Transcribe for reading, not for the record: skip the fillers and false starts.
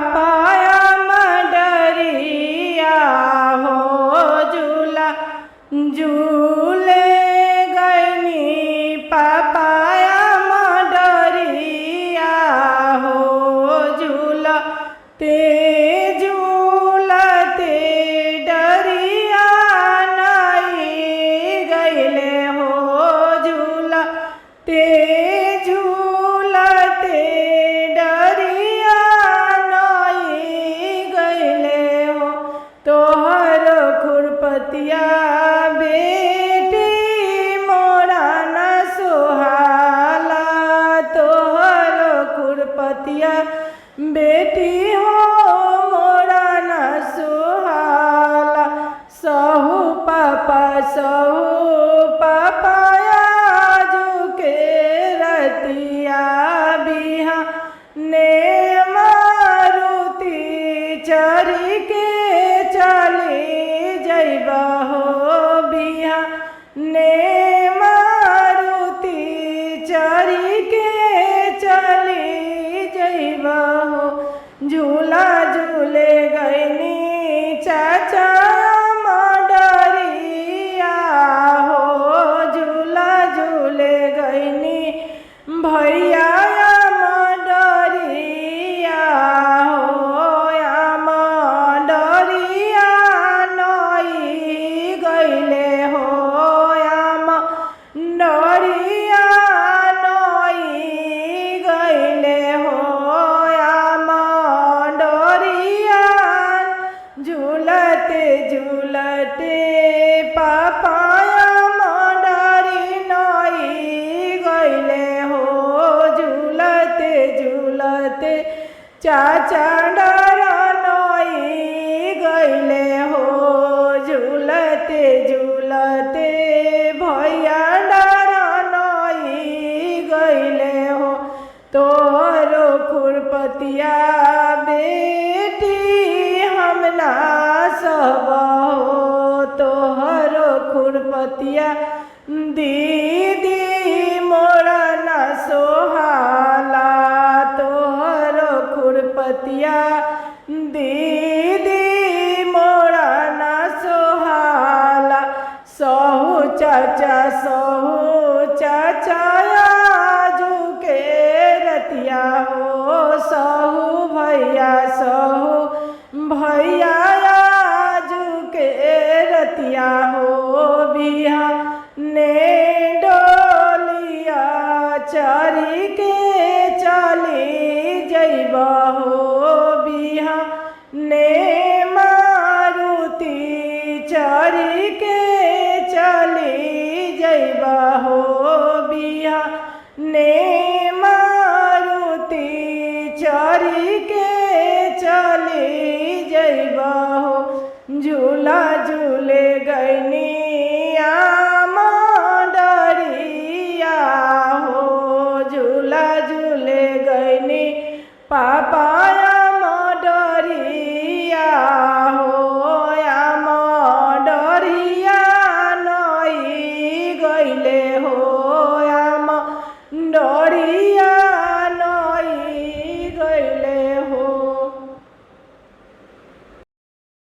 papaya Madariya हो झूला झूले गईनी पापाया मडरिया हो झूला ते झूलते डरिया नहीं गईले हो झूला ते झूलते डरिया नहीं गईले हो तोहर खुरपतिया बेटी मोरा न सुहाला तोहर खुरपतिया बेटी हो मोरा न सुहाला सहु पापाया जुके रतिया बिहा ने मारुति चरी के चली जइबा हो बिहा ने मारुति चरी के चली जइबा हो झूला झूले गईनी चाचा मडरिया हो झूला झूले गईनी भैया मडरिया हो या मडरिया नहीं गईले हो या मडरिया नहीं गईले हो या मडरिया झूलते झूलते पापाया मडरी नहीं गईले हो झूलते झूलते चाचा डरा नहीं गईले हो झूलते झूलते भैया डरा नहीं गईले हो तोहरो खुरपतिया बेटी हम ना सब हो तोहरो खुरपतिया दीदी मोरा न सोहाला तोहरो खुरपतिया दीदी मोरा न सोहाला सहु चाचा जुके रतिया हो